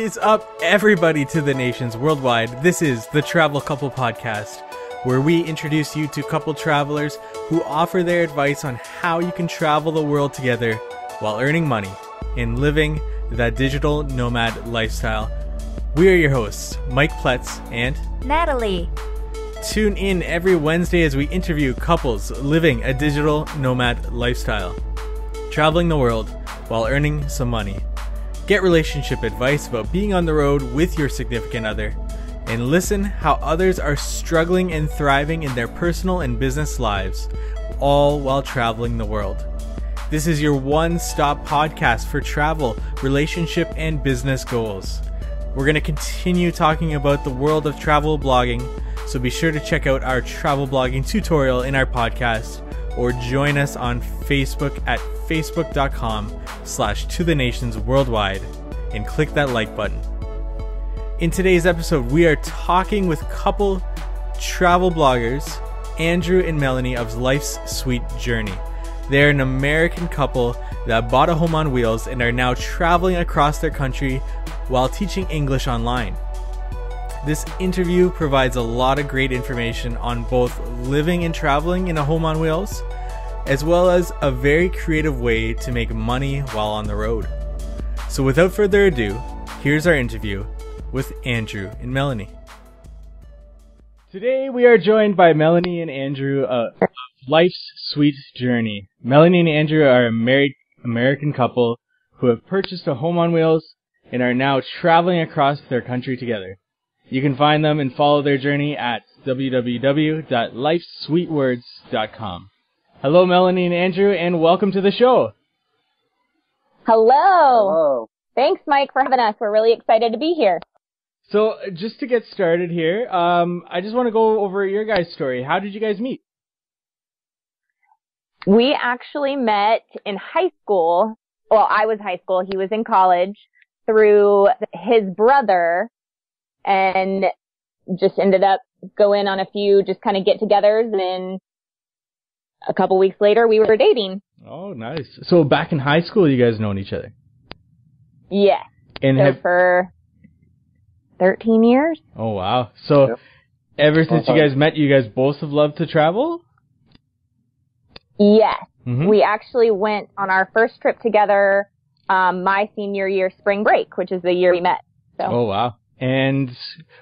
is up, everybody, to the nations worldwide? This is the Travel Couple Podcast, where we introduce you to couple travelers who offer their advice on how you can travel the world together while earning money and living that digital nomad lifestyle. We are your hosts, Mike Pletz and Natalie. Tune in every Wednesday as we interview couples living a digital nomad lifestyle, traveling the world while earning some money. Get relationship advice about being on the road with your significant other, and listen how others are struggling and thriving in their personal and business lives, all while traveling the world. This is your one-stop podcast for travel, relationship, and business goals. We're going to continue talking about the world of travel blogging, so be sure to check out our travel blogging tutorial in our podcast, or join us on Facebook at facebook.com/tothenationsworldwide and click that like button. In today's episode, we are talking with couple travel bloggers, Andrew and Melanie of Life's Sweet Journey. They're an American couple that bought a home on wheels and are now traveling across their country while teaching English online. This interview provides a lot of great information on both living and traveling in a home on wheels, as well as a very creative way to make money while on the road. So without further ado, here's our interview with Andrew and Melanie. Today we are joined by Melanie and Andrew of Life's Sweet Journey. Melanie and Andrew are a married American couple who have purchased a home on wheels and are now traveling across their country together. You can find them and follow their journey at www.lifesweetwords.com. Hello, Melanie and Andrew, and welcome to the show. Hello. Hello. Thanks, Mike, for having us. We're really excited to be here. So, just to get started here, I just want to go over your guys' story. How did you guys meet? We actually met in high school. Well, I was high school. He was in college, through his brother, and just ended up going on a few just kind of get-togethers, and a couple weeks later we were dating. Oh, nice. So back in high school you guys known each other? Yeah. And so for 13 years. Oh, wow. So Yep. Ever since you guys met, you guys both have loved to travel? Yes. Mm-hmm. We actually went on our first trip together my senior year spring break, which is the year we met. So. Oh, wow. And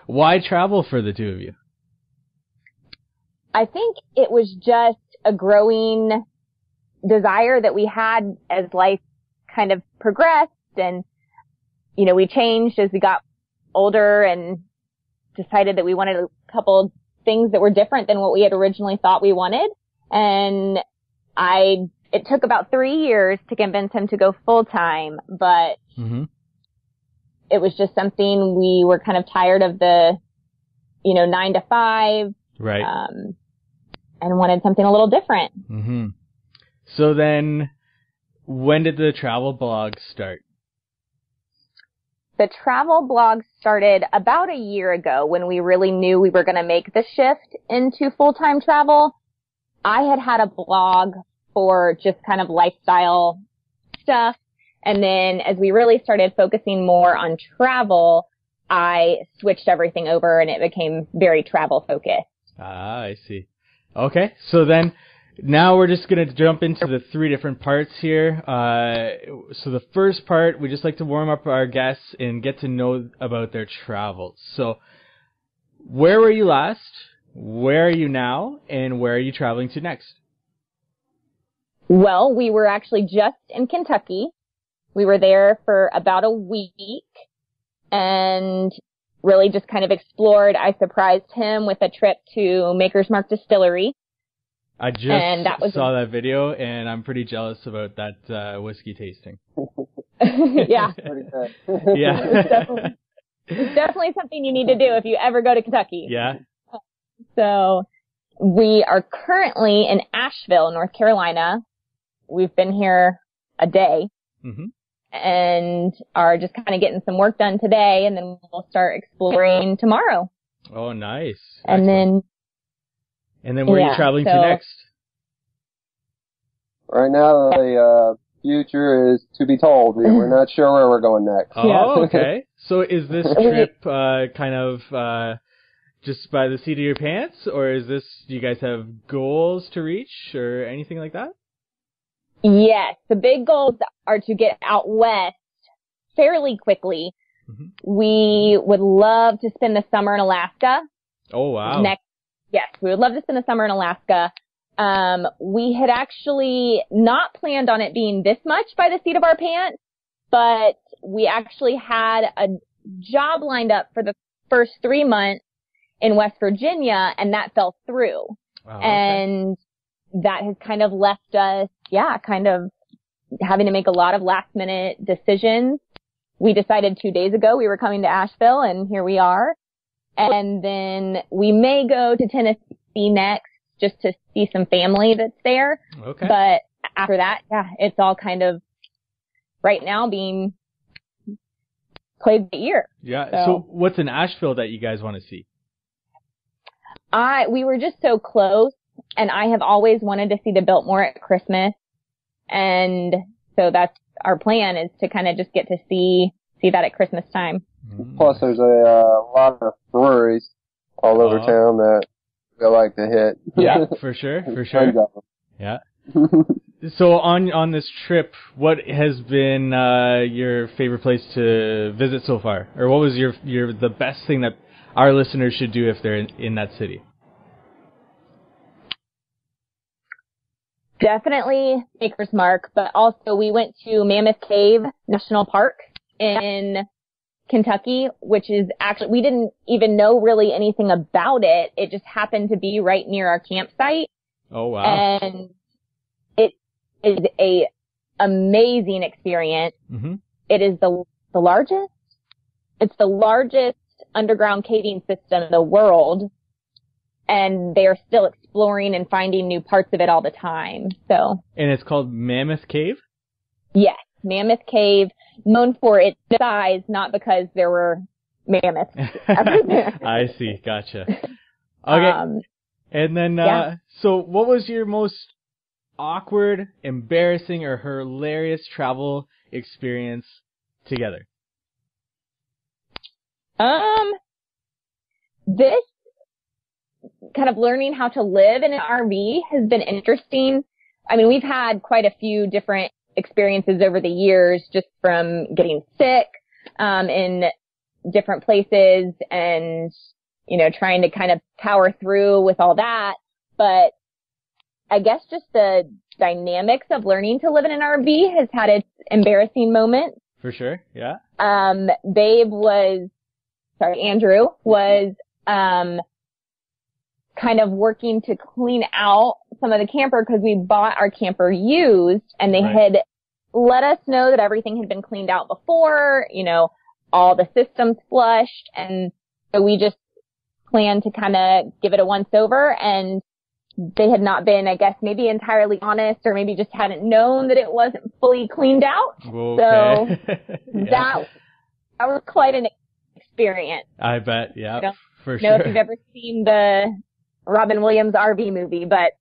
why travel for the two of you? I think it was just a growing desire that we had as life kind of progressed, and, you know, we changed as we got older and decided that we wanted a couple things that were different than what we had originally thought we wanted. And it took about 3 years to convince him to go full time, but Mm-hmm. it was just something we were kind of tired of the, 9 to 5. Right. And wanted something a little different. Mm-hmm. So then, when did the travel blog start? The travel blog started about a year ago when we really knew we were going to make the shift into full-time travel. I had a blog for just kind of lifestyle stuff. And then as we really started focusing more on travel, I switched everything over and it became very travel focused. Ah, I see. Okay, so then now we're just going to jump into the 3 different parts here. So the first part, we just like to warm up our guests and get to know about their travels. So where were you last? Where are you now? And where are you traveling to next? Well, we were actually just in Kentucky. We were there for about a week and really just kind of explored. I surprised him with a trip to Maker's Mark Distillery. I just saw that video, and I'm pretty jealous about that whiskey tasting. Yeah. Pretty good. Yeah. It's definitely something you need to do if you ever go to Kentucky. Yeah. So we are currently in Asheville, North Carolina. We've been here a day. Mm-hmm. And are just kind of getting some work done today, and then we'll start exploring tomorrow. Oh, nice. And Excellent. then where are you traveling to next? Right now, the future is to be told. We're not sure where we're going next. Oh, okay. So is this trip kind of just by the seat of your pants, or do you guys have goals to reach or anything like that? Yes, the big goals are to get out west fairly quickly. Mm-hmm. We would love to spend the summer in Alaska. Oh, wow. Yes, we would love to spend the summer in Alaska. We had actually not planned on it being this much by the seat of our pants, but we actually had a job lined up for the first 3 months in West Virginia, and that fell through. Oh, okay. And that has kind of left us, kind of having to make a lot of last minute decisions. We decided 2 days ago we were coming to Asheville, and here we are. And then we may go to Tennessee next just to see some family that's there. Okay. But after that, it's all kind of right now being played by ear. Yeah. So what's in Asheville that you guys want to see? We were just so close, and I have always wanted to see the Biltmore at Christmas. And so that's our plan, is to kind of just get to see that at Christmas time. Plus there's a lot of breweries all over town that I like to hit. Yeah, for sure. Yeah. So on this trip, what has been your favorite place to visit so far? Or what was the best thing that our listeners should do if they're in that city? Definitely Maker's Mark, but also we went to Mammoth Cave National Park in Kentucky, which is actually, we didn't even know really anything about it. It just happened to be right near our campsite. Oh, wow. And it is a amazing experience. Mm-hmm. It is the largest. It's the largest underground caving system in the world. And they are still exploring and finding new parts of it all the time. So. And it's called Mammoth Cave? Yes, Mammoth Cave, known for its size, not because there were mammoths everywhere. I see, gotcha. Okay, and then, so what was your most awkward, embarrassing, or hilarious travel experience together? This kind of learning how to live in an RV has been interesting. I mean, we've had quite a few different experiences over the years, just from getting sick in different places and, trying to kind of power through with all that. But I guess just the dynamics of learning to live in an RV has had its embarrassing moments. For sure, yeah. Andrew was kind of working to clean out some of the camper because we bought our camper used, and they had let us know that everything had been cleaned out before, all the systems flushed, and so we just planned to kind of give it a once over, and they had not been, I guess, maybe entirely honest, or maybe just hadn't known that it wasn't fully cleaned out. Okay. So that was quite an experience. I bet, yeah, for sure. I don't know if you've ever seen the Robin Williams RV movie, but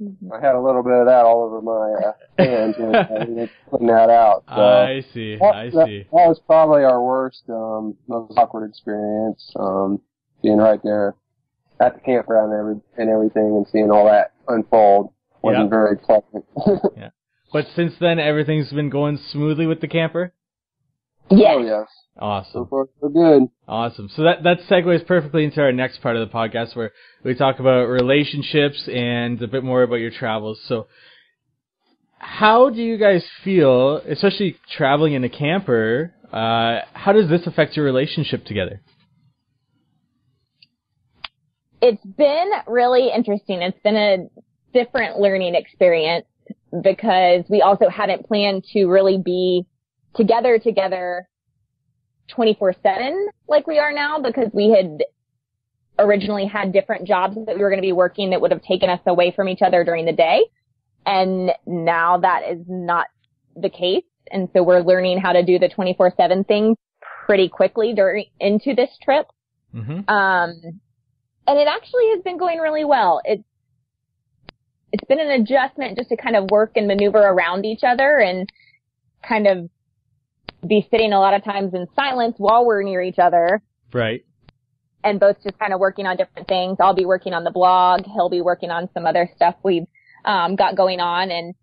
I had a little bit of that all over my hands when I was putting that out. So I see. That was probably our worst, most awkward experience, being right there at the campground and everything and seeing all that unfold. Wasn't very pleasant. Yeah. But since then, everything's been going smoothly with the camper? Yes. Oh, yes. Awesome. So far, so good. Awesome. So that segues perfectly into our next part of the podcast, where we talk about relationships and a bit more about your travels. So how do you guys feel, especially traveling in a camper, how does this affect your relationship together? It's been really interesting. It's been a different learning experience because we also hadn't planned to really be together 24/7 like we are now, because we had originally had different jobs that we were going to be working that would have taken us away from each other during the day. And now that is not the case. And so we're learning how to do the 24/7 thing pretty quickly into this trip. Mm-hmm. And it actually has been going really well. It's been an adjustment just to kind of work and maneuver around each other and kind of be sitting a lot of times in silence while we're near each other. Right. And both just kind of working on different things. I'll be working on the blog. He'll be working on some other stuff we've got going on. And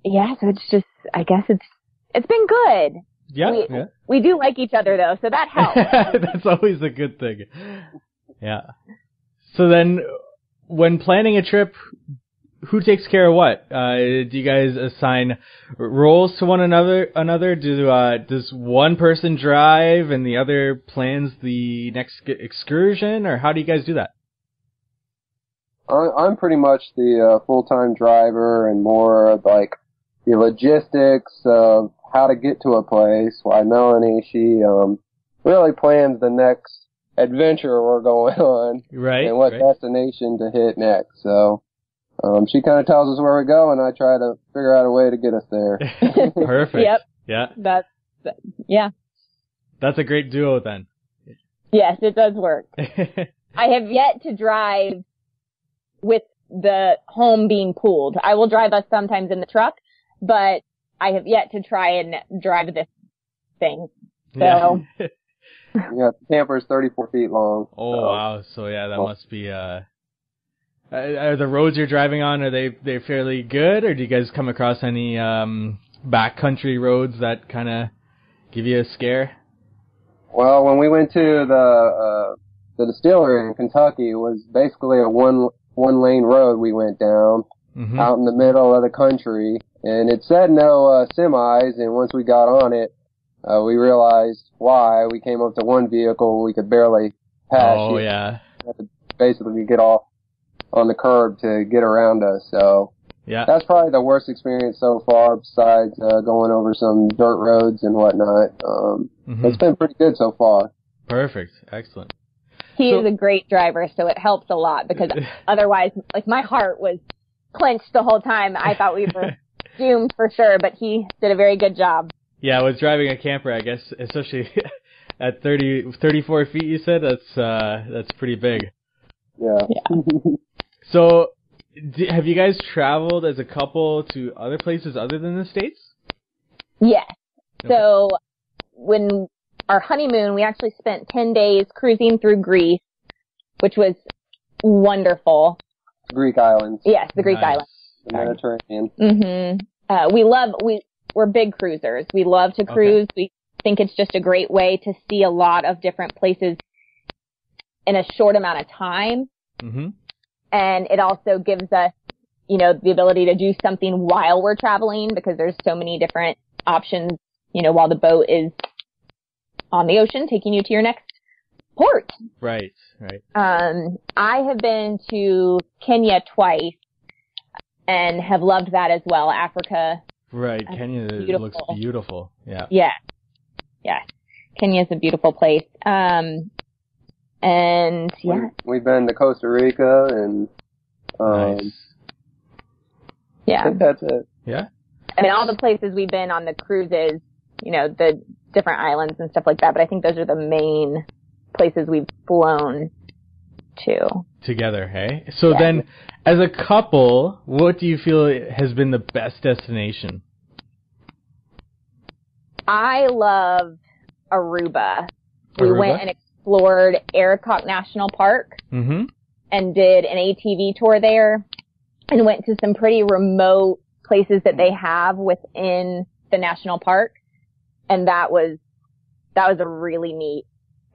yeah, so it's just, I guess it's been good. Yeah. We do like each other though, so that helps. That's always a good thing. Yeah. So then, when planning a trip, who takes care of what? Do you guys assign roles to one another? Does one person drive and the other plans the next excursion, or how do you guys do that? I'm pretty much the full-time driver and more of like the logistics of how to get to a place, while Melanie, she really plans the next adventure we're going on, right, and what destination to hit next. So she kind of tells us where we go, and I try to figure out a way to get us there. Perfect. Yep. Yeah. Yeah. That's a great duo then. Yes, it does work. I have yet to drive with the home being pooled. I will drive us sometimes in the truck, but I have yet to try and drive this thing. So. Yeah, the camper is 34 feet long. Oh, so. Wow. So yeah, that must be, are the roads you're driving on, are they fairly good, or do you guys come across any, backcountry roads that kind of give you a scare? Well, when we went to the distillery in Kentucky, it was basically a one lane road we went down, out in the middle of the country, and it said no semis, and once we got on it, we realized why. We came up to one vehicle we could barely pass. Oh, yeah. We had to basically get off on the curb to get around us, so yeah, that's probably the worst experience so far, besides going over some dirt roads and whatnot. It's been pretty good so far. Perfect. Excellent. He is a great driver, so it helps a lot, because otherwise, like, my heart was clenched the whole time. I thought we were doomed for sure, but he did a very good job. Yeah, with driving a camper, I guess, especially at 34 feet, you said, that's pretty big. Yeah. So, have you guys traveled as a couple to other places other than the States? Yes. Okay. So, when our honeymoon, we actually spent 10 days cruising through Greece, which was wonderful. Greek islands. Yes, the Greek islands. The Mediterranean. We're big cruisers. We love to cruise. Okay. We think it's just a great way to see a lot of different places in a short amount of time. And it also gives us, the ability to do something while we're traveling, because there's so many different options, while the boat is on the ocean taking you to your next port. Right. I have been to Kenya twice and have loved that as well. Africa. Right. Kenya looks beautiful. Yeah. Yeah. Kenya's a beautiful place. And yeah. We've been to Costa Rica and, nice. Yeah. I think that's it. Yeah. I mean, all the places we've been on the cruises, the different islands and stuff like that, but I think those are the main places we've flown to. Together, hey? So then, as a couple, what do you feel has been the best destination? I love Aruba. We went and explored Arikok National Park and did an ATV tour there, and went to some pretty remote places that they have within the national park, and that was a really neat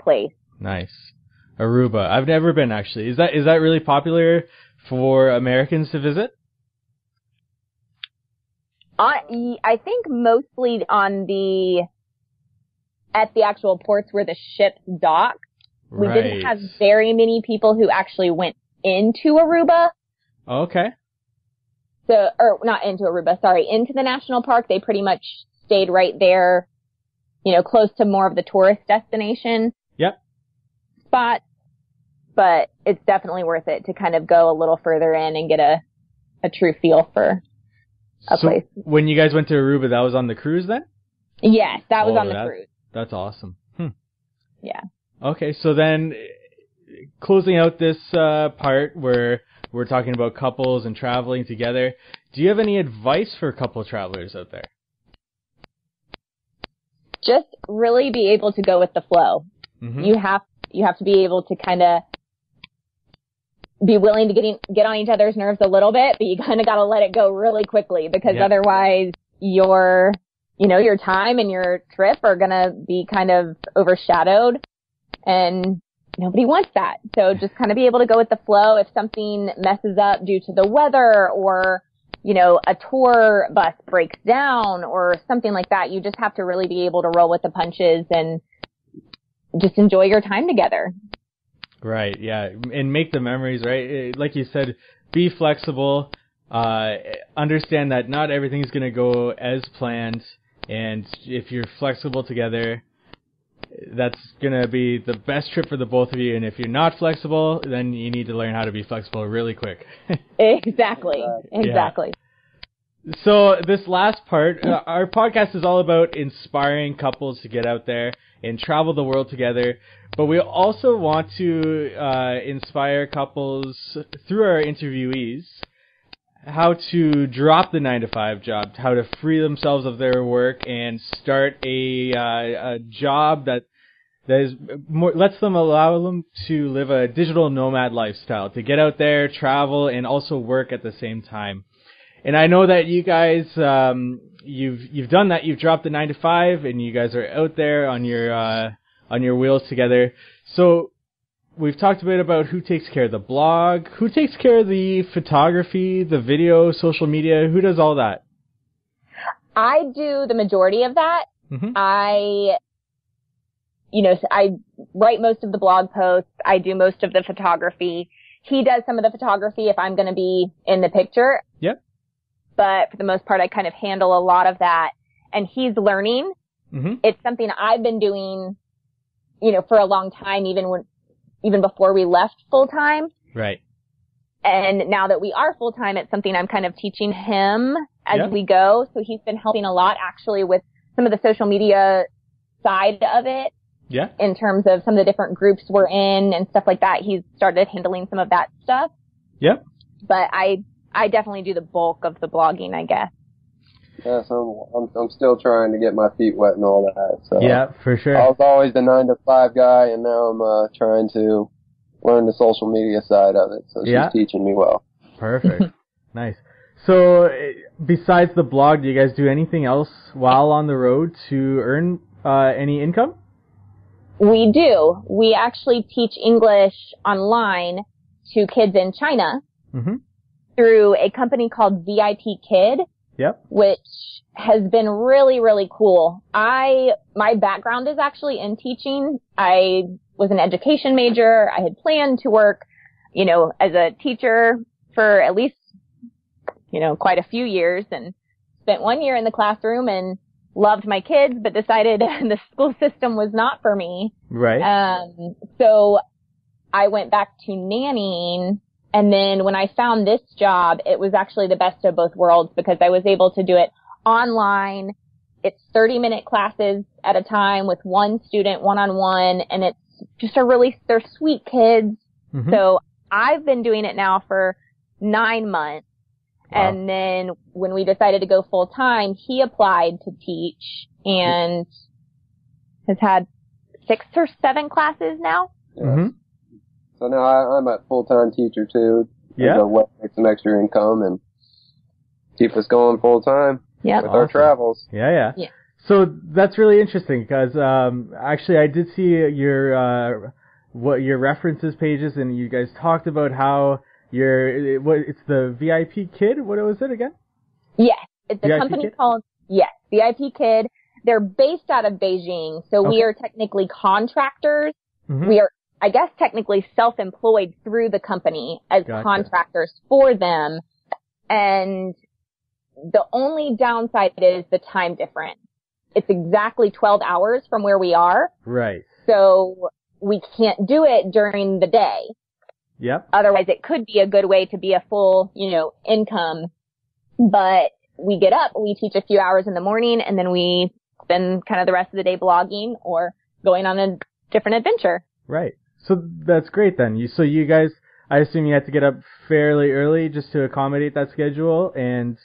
place. Nice. Aruba. I've never been, actually. Is that really popular for Americans to visit? I think mostly at the actual ports where the ships dock. We didn't have very many people who actually went into Aruba. Okay. Or not into Aruba, sorry, into the national park. They pretty much stayed right there, close to more of the tourist destination. Yep. Spot. But it's definitely worth it to kind of go a little further in and get a true feel for a place. When you guys went to Aruba, that was on the cruise then? Yes, that was on the cruise. That's awesome. Yeah. Okay, so then closing out this part where we're talking about couples and traveling together, do you have any advice for couple travelers out there? just really be able to go with the flow. Mm-hmm. You have to be able to kind of be willing to get on each other's nerves a little bit, but you kind of got to let it go really quickly, because otherwise your time and your trip are going to be kind of overshadowed, and nobody wants that. So just kind of be able to go with the flow. If something messes up due to the weather, or, a tour bus breaks down or something like that, you just have to really be able to roll with the punches and just enjoy your time together. Right, yeah, and make the memories, right? Like you said, be flexible, understand that not everything's going to go as planned, and if you're flexible together, that's going to be the best trip for the both of you, and if you're not flexible, then you need to learn how to be flexible really quick. Exactly. Yeah. So this last part, our podcast is all about inspiring couples to get out there and travel the world together, but we also want to inspire couples through our interviewees how to drop the 9-to-5 job, how to free themselves of their work and start a job that is more, allow them to live a digital nomad lifestyle, to get out there, travel, and also work at the same time. And I know that you guys, you've done that. You've dropped the 9-to-5, and you guys are out there on your wheels together. So we've talked a bit about who takes care of the blog, who takes care of the photography, the video, social media. Who does all that? I do the majority of that. Mm-hmm. I write most of the blog posts. I do most of the photography. He does some of the photography if I'm going to be in the picture. Yep. But for the most part, I kind of handle a lot of that. And he's learning. Mm-hmm. It's something I've been doing, for a long time, even before we left full time. Right. And now that we are full time, it's something I'm kind of teaching him as we go. So he's been helping a lot actually with some of the social media side of it. Yeah. In terms of some of the different groups we're in and stuff like that. He's started handling some of that stuff. Yep. But I definitely do the bulk of the blogging, I guess. Yeah, so I'm still trying to get my feet wet and all that. So yeah, for sure. I was always the 9-to-5 guy, and now I'm trying to learn the social media side of it. So she's teaching me well. Perfect. Nice. So besides the blog, do you guys do anything else while on the road to earn any income? We do. We actually teach English online to kids in China through a company called VIP Kid. Yep. Which has been really, really cool. My background is actually in teaching. I was an education major. I had planned to work, as a teacher for at least, quite a few years, and spent 1 year in the classroom and loved my kids, but decided the school system was not for me. Right. So I went back to nannying. And then when I found this job, it was actually the best of both worlds, because I was able to do it online. It's 30-minute classes at a time with one student, one-on-one, and it's just they're sweet kids. Mm-hmm. So I've been doing it now for 9 months. Wow. And then when we decided to go full-time, he applied to teach and has had 6 or 7 classes now. Mm-hmm. So now I'm a full-time teacher too. Yeah. To make some extra income and keep us going full-time with our travels. Yeah. So that's really interesting, because actually I did see your references pages, and you guys talked about how it's the VIP Kid. What was it again? Yes, it's a company called VIP Kid. They're based out of Beijing, so we are technically contractors. Mm-hmm. We are, I guess, technically self-employed through the company as contractors for them. And the only downside is the time difference. It's exactly 12 hours from where we are. Right. So we can't do it during the day. Yep. Otherwise, it could be a good way to be a full, income. But we get up, we teach a few hours in the morning, and then we spend kind of the rest of the day blogging or going on a different adventure. Right. So that's great then. So you guys, I assume you had to get up fairly early just to accommodate that schedule, and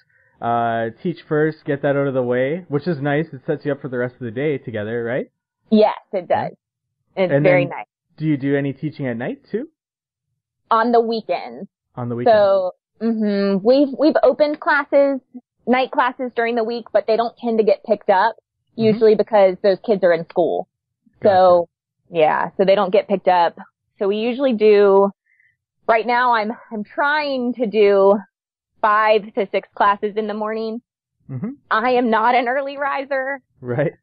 teach first, get that out of the way, which is nice. It sets you up for the rest of the day together, right? Yes, it does. It's very nice. Do you do any teaching at night too? On the weekends. On the weekends. So, we've opened classes, night classes during the week, but they don't tend to get picked up, usually because those kids are in school. Gotcha. So, yeah, so they don't get picked up. So we usually do, right now I'm trying to do 5 to 6 classes in the morning. I am not an early riser. Right.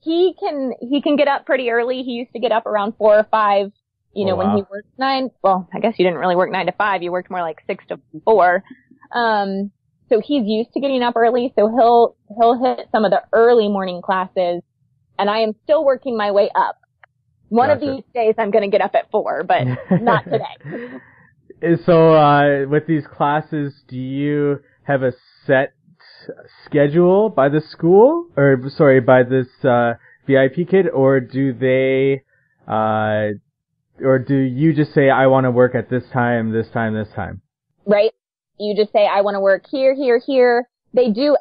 He can get up pretty early. He used to get up around 4 or 5, when he worked 9. Well, I guess you didn't really work 9 to 5. You worked more like 6 to 4. So he's used to getting up early. So he'll hit some of the early morning classes, and I am still working my way up. One of these days I'm going to get up at 4, but not today. So, with these classes, do you have a set schedule by the school, by this VIP kid, or do they, or do you just say, I want to work at this time, this time, this time? Right. You just say, I want to work here, here, here. They do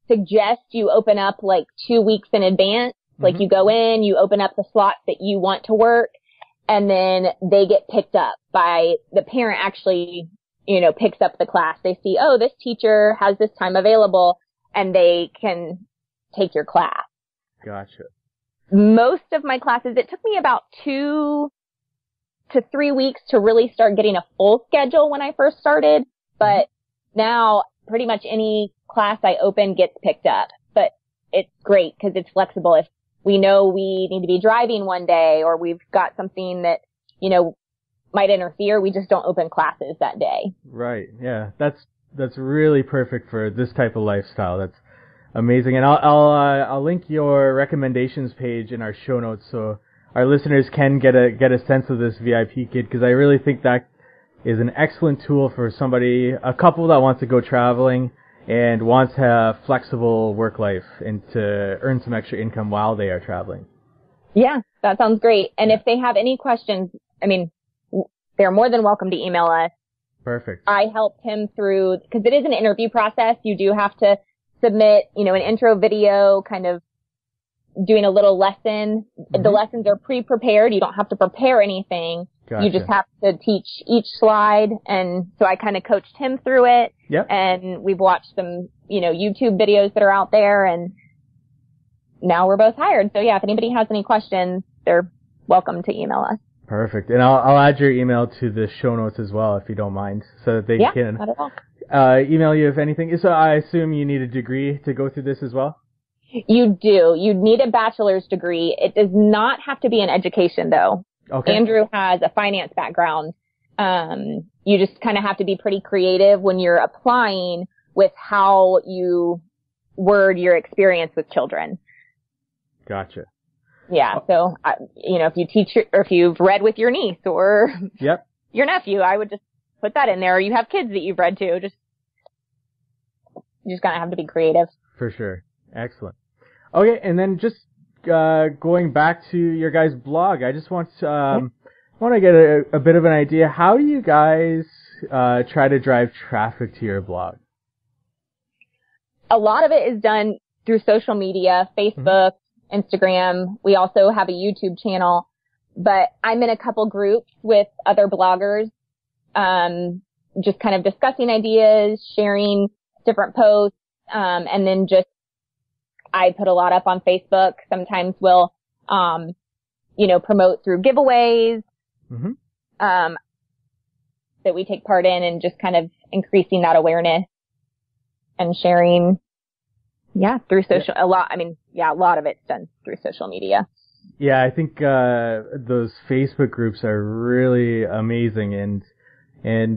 suggest you open up like 2 weeks in advance. Like you go in, you open up the slots that you want to work, and then they get picked up by the parent actually, picks up the class. They see, oh, this teacher has this time available, and they can take your class. Gotcha. Most of my classes, it took me about 2 to 3 weeks to really start getting a full schedule when I first started, but now pretty much any class I open gets picked up. But it's great because it's flexible. If we know we need to be driving one day, or we've got something that, might interfere, we just don't open classes that day. Right. Yeah. That's really perfect for this type of lifestyle. That's amazing. And I'll link your recommendations page in our show notes so our listeners can get a sense of this VIP kid, because I really think that is an excellent tool for a couple that wants to go traveling and wants to have flexible work life and to earn some extra income while they are traveling. Yeah, that sounds great. And if they have any questions, they're more than welcome to email us. Perfect. I helped him through, because it is an interview process. You do have to submit, an intro video, kind of doing a little lesson. The lessons are pre-prepared. You don't have to prepare anything. Gotcha. You just have to teach each slide. And so I kind of coached him through it. Yep. And we've watched some, YouTube videos that are out there, and now we're both hired. So yeah, if anybody has any questions, they're welcome to email us. Perfect. And I'll add your email to the show notes as well, if you don't mind, so that they can not at all. Email you if anything. So I assume you need a degree to go through this as well? You do. You need a bachelor's degree. It does not have to be an education, though. Okay. Andrew has a finance background. You just kind of have to be pretty creative when you're applying with how you word your experience with children. Gotcha. Yeah. So, if you teach or if you've read with your niece or your nephew, I would just put that in there. Or you have kids that you've read to. You just kind of have to be creative. For sure. Excellent. Okay. And then just, going back to your guys' blog, I just want to get a bit of an idea. How do you guys, try to drive traffic to your blog? A lot of it is done through social media, Facebook, Instagram. We also have a YouTube channel, but I'm in a couple groups with other bloggers, just kind of discussing ideas, sharing different posts, and then I put a lot up on Facebook. Sometimes we'll, promote through giveaways, that we take part in, and just kind of increasing that awareness and sharing. Yeah, through social, a lot of it's done through social media. Yeah, I think, those Facebook groups are really amazing, and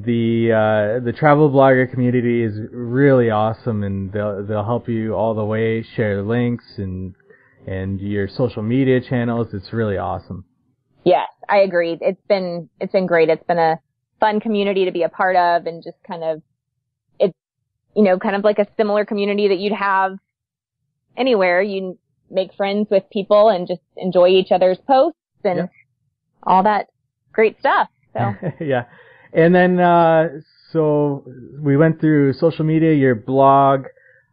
the travel blogger community is really awesome, and they'll help you all the way, share links and your social media channels. It's really awesome. Yes, I agree. It's been great. It's been a fun community to be a part of, and just kind of, it's, kind of like a similar community that you'd have anywhere. You make friends with people and just enjoy each other's posts and all that great stuff. So. Yeah. And then, so we went through social media, your blog.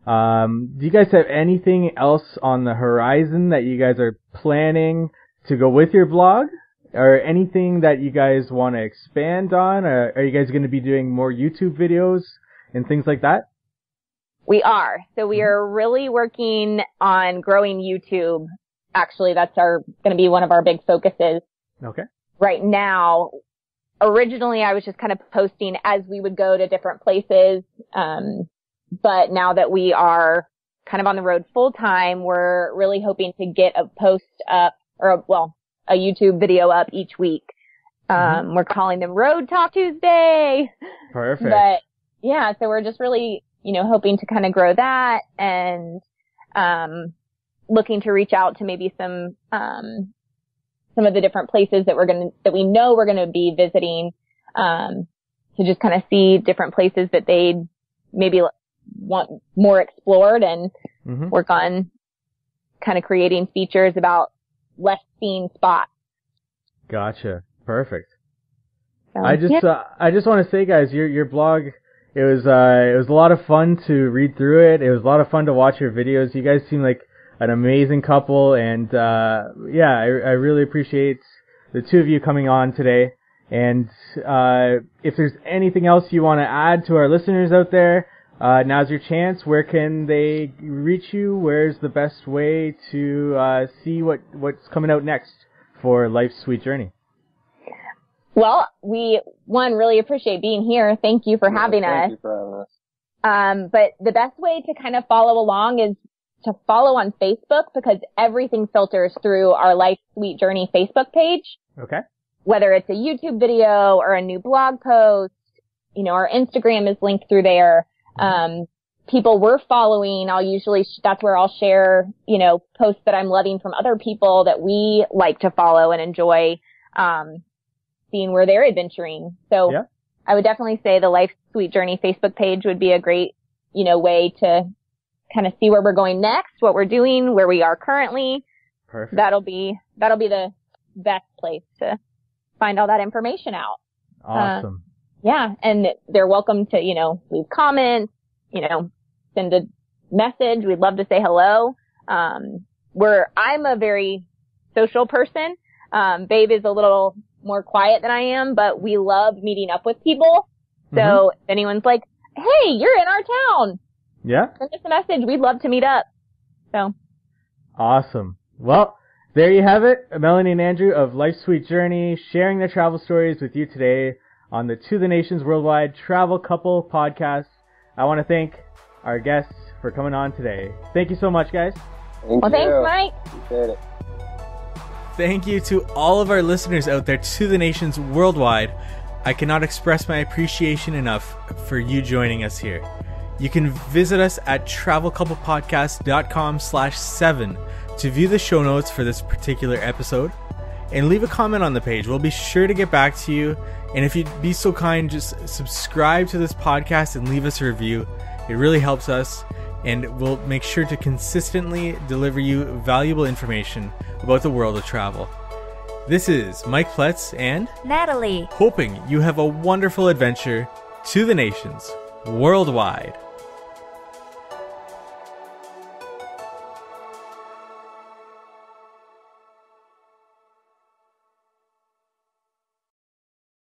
Do you guys have anything else on the horizon that you guys are planning to go with your blog? Or anything that you guys want to expand on? Or are you guys going to be doing more YouTube videos and things like that? We are. So we are really working on growing YouTube. Actually, that's going to be one of our big focuses. Okay. Right now, originally I was just kind of posting as we would go to different places. But now that we are kind of on the road full time, we're really hoping to get a post up a YouTube video up each week. We're calling them Road Talk Tuesday. Perfect. But yeah, so we're just really, hoping to kind of grow that and, looking to reach out to maybe some of the different places that we know we're going to be visiting, to just kind of see different places that they'd maybe want more explored and work on kind of creating features about less seen spots. Gotcha. Perfect. So, I just want to say, guys, your blog, it was a lot of fun to read through it. It was a lot of fun to watch your videos. You guys seem like an amazing couple, and I really appreciate the two of you coming on today. And if there's anything else you want to add to our listeners out there, now's your chance. Where can they reach you? Where's the best way to see what's coming out next for Life's Sweet Journey? Well, we really appreciate being here. Thank you for having us. Thank you for having us. But the best way to kind of follow along is to follow on Facebook, because everything filters through our Life's Sweet Journey Facebook page. Okay. Whether it's a YouTube video or a new blog post, our Instagram is linked through there. People we're following, that's where I'll share, posts that I'm loving from other people that we like to follow and enjoy, seeing where they're adventuring. So yeah. I would definitely say the Life's Sweet Journey Facebook page would be a great, way to kind of see where we're going next, what we're doing, where we are currently. Perfect. That'll be the best place to find all that information out. Awesome. Yeah. And they're welcome to, leave comments, send a message. We'd love to say hello. I'm a very social person. Babe is a little more quiet than I am, but we love meeting up with people. So if anyone's like, hey, you're in our town. Yeah. Send us a message. We'd love to meet up. So. Awesome. Well, there you have it. Melanie and Andrew of Life's Sweet Journey sharing their travel stories with you today on the To the Nations Worldwide Travel Couple podcast. I want to thank our guests for coming on today. Thank you so much, guys. Thanks, Mike. Appreciate it. Thank you to all of our listeners out there to the nations worldwide. I cannot express my appreciation enough for you joining us here. You can visit us at travelcouplepodcast.com/7 to view the show notes for this particular episode and leave a comment on the page. We'll be sure to get back to you. And if you'd be so kind, just subscribe to this podcast and leave us a review. It really helps us, and we'll make sure to consistently deliver you valuable information about the world of travel. This is Mike Pletz and Natalie, hoping you have a wonderful adventure to the nations worldwide.